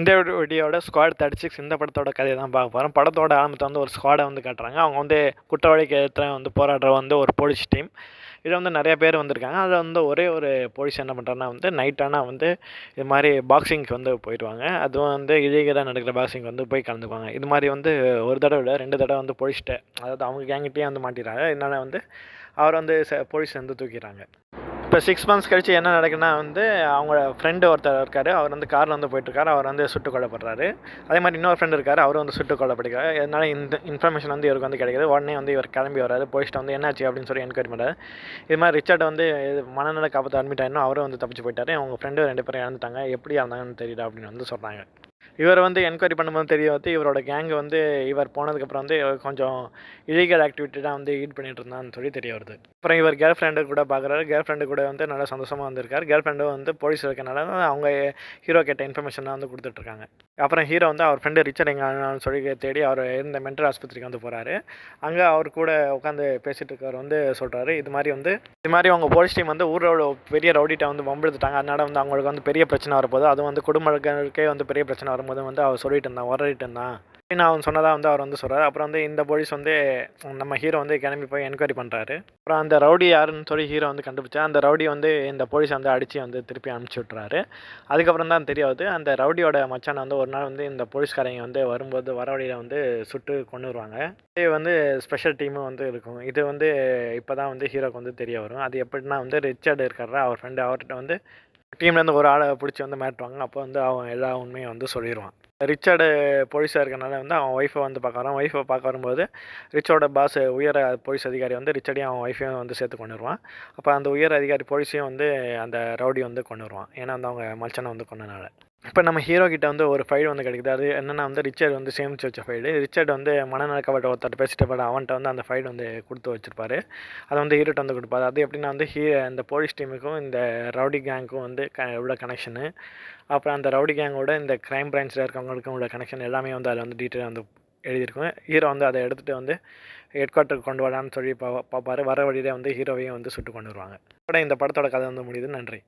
இந்த வீடியோட ஸ்குவாட் 36 இந்த படத்தோட கதையை தான் பார்க்க போகிறோம். படத்தோட ஆரம்பத்தை வந்து ஒரு ஸ்குவாடை வந்து காட்டுறாங்க. அவங்க வந்து குற்றவாளிக்கு எதிர்த்து வந்து போராடுற வந்து ஒரு போலீஸ் டீம். இதில் வந்து நிறைய பேர் வந்திருக்காங்க. அதில் வந்து ஒரே ஒரு போலீஸ் என்ன பண்ணுறாருன்னா வந்து நைட் ஆனால் வந்து இது மாதிரி பாக்ஸிங்க்கு வந்து போயிடுவாங்க. அதுவும் வந்து இலீகலாக நடக்கிற பாக்ஸிங் வந்து போய் கலந்துக்குவாங்க. இது மாதிரி வந்து ஒரு தடவை விட 2 தடவை வந்து போலீஸ்கிட்ட, அதாவது அவங்க கேங்கிட்டே வந்து மாட்டிடுறாங்க. இதனால் வந்து அவர் வந்து போலீஸ் வந்து தூக்கிடுறாங்க. இப்போ 6 மந்த்ஸ் கழிச்சு என்ன நடக்குதுன்னா வந்து அவங்க ஃப்ரெண்டு ஒருத்தர் இருக்கார். அவர் வந்து காரில் வந்து போயிட்டுருக்காரு. அவர் வந்து சுட்டுக் கொல்லப்படுறாரு. அதே மாதிரி இன்னொரு ஃப்ரெண்டு இருக்கார். அவர் வந்து சுட்டுக் கொல்லப்படுகிறார். இதனால் இந்த இன்ஃபர்மேஷன் வந்து இவருக்கு வந்து கிடைக்குது. உடனே வந்து இவர் கிளம்பி வராரு. போலீஸ்ட்ட வந்து என்னாச்சு அப்படின்னு சொல்லி என்கொயரி பண்ணுறாரு. இது மாதிரி ரிச்சர்ட் வந்து மனநல காப்பத்தை அட்மிட் ஆகிடும். அவரும் வந்து தப்பிச்சு போயிட்டாரு. அவங்க ஃப்ரெண்டு 2 பேரும் இறந்துட்டாங்க. எப்படி இறந்தாங்கன்னு தெரியல அப்படின்னு வந்து சொல்கிறாங்க. இவர் வந்து என்கொயரி பண்ணும்போது தெரிய வந்து இவரோட கேங்கு வந்து இவர் போனதுக்கப்புறம் வந்து கொஞ்சம் இல்லீகல் ஆக்டிவிட்டி தான் வந்து ஈட் பண்ணிட்டு இருந்தான்னு சொல்லி தெரிய வருது. அப்புறம் இவர் கேர்ள் ஃப்ரெண்டு கூட பார்க்குறாரு. கேர்ள் ஃப்ரெண்டு கூட வந்து நல்லா சந்தோஷமாக வந்திருக்காரு. கேர்ள் ஃப்ரெண்டும் வந்து போலீஸ் இருக்கனால அவங்க ஹீரோ கேட்ட இன்ஃபர்மேஷன் வந்து கொடுத்துட்ருக்காங்க. அப்புறம் ஹீரோ வந்து அவர் ஃப்ரெண்டு ரிச்சர்ட் எங்கன்னு சொல்லி தேடி அவர் இருந்த மென்டல் ஆஸ்பத்திரிக்கு வந்து போகிறாரு. அங்கே அவர் கூட உட்காந்து பேசிகிட்டு இருக்கவர் வந்து சொல்கிறாரு, இது மாதிரி அவங்க போலீஸ் டீம் வந்து ஊரோட பெரிய ரவுடிட்ட வந்து வம்பிழுத்துட்டாங்க. அதனால் வந்து அவங்களுக்கு வந்து பெரிய பிரச்சனை வரப்போகுது. அதுவும் வந்து குடும்பங்களுக்கே வந்து பெரிய பிரச்சனை வரும்போது வந்து அவர் சொல்லிட்டு இருந்தான், உளறிட்டு இருந்தான் அப்படின்னு அவன் சொன்னதாக வந்து அவர் வந்து சொல்கிறார். அப்புறம் வந்து இந்த போலீஸ் வந்து நம்ம ஹீரோ வந்து கிளம்பி போய் என்கொயரி பண்ணுறாரு. அப்புறம் அந்த ரவுடி யாருன்னு சொல்லி ஹீரோ வந்து கண்டுபிடிச்சா அந்த ரவுடி வந்து இந்த போலீஸ் வந்து அடித்து வந்து திருப்பி அனுப்பிச்சி விட்றாரு. அதுக்கப்புறம் தான் தெரியாது அந்த ரவுடியோட மச்சானை வந்து ஒரு நாள் வந்து இந்த போலீஸ்காரங்க வந்து வரும்போது வர வழியில் வந்து சுட்டு கொன்னுருவாங்க. இது வந்து ஸ்பெஷல் டீமும் வந்து இருக்கும். இது வந்து இப்போ தான் வந்து ஹீரோக்கு வந்து தெரிய வரும். அது எப்படின்னா வந்து ரிச்சர்டு இருக்காரா அவர் ஃப்ரெண்டு, அவர்கிட்ட வந்து டீம்லேருந்து ஒரு ஆளை பிடிச்சி வந்து மாட்டுவாங்க. அப்போ வந்து அவன் எல்லா உண்மையும் வந்து சொல்லிடுவான். ரிச்சர்டு போலீஸாக இருக்கனால வந்து அவன் ஒய்ஃபை வந்து பார்க்க வரான். ஒய்ஃபை பார்க்க வரும்போது ரிச்சோட பாஸ் உயர் போலீஸ் அதிகாரி வந்து ரிச்சர்டையும் அவன் ஒய்ஃபையும் வந்து சேர்த்து கொண்டுருவான். அப்போ அந்த உயர் அதிகாரி போலீஸையும் வந்து அந்த ரவுடி வந்து கொண்டுருவான். ஏன்னா வந்து அவங்க மச்சனை வந்து கொண்டனால. இப்போ நம்ம ஹீரோ கிட்ட வந்து ஒரு ஃபைல் வந்து கிடைக்குது. அது என்னென்னா வந்து ரிச்சர்ட் வந்து சேமித்து வச்ச ஃபைலு. ரிச்சர்ட் வந்து மனநலக்கப்பட்ட ஒருத்தர் பேசிட்டு போட அவன்கிட்ட வந்து அந்த ஃபைல் வந்து கொடுத்து வச்சிருப்பாரு. அதை வந்து ஹீரோட்ட வந்து கொடுப்பாரு. அது எப்படின்னா வந்து இந்த போலீஸ் டீமுக்கும் இந்த ரவுடி கேங்க்கும் வந்து உள்ள கனெக்ஷனு, அப்புறம் அந்த ரவுடி கேங்கோட இந்த கிரைம் பிரான்ச்சில் இருக்கவங்களுக்கும் உள்ள கனெக்ஷன் எல்லாமே வந்து அதில் வந்து டீட்டெயிலாக வந்து எழுதியிருக்கும். ஹீரோ வந்து அதை எடுத்துகிட்டு வந்து ஹெட் குவார்ட்டருக்கு கொண்டு வரான்னு சொல்லி பார்ப்பாரு. வர வழியிலே வந்து ஹீரோவையும் வந்து சுட்டு கொண்டு வருவாங்க. இந்த படத்தோட கதை வந்து முடியுது. நன்றி.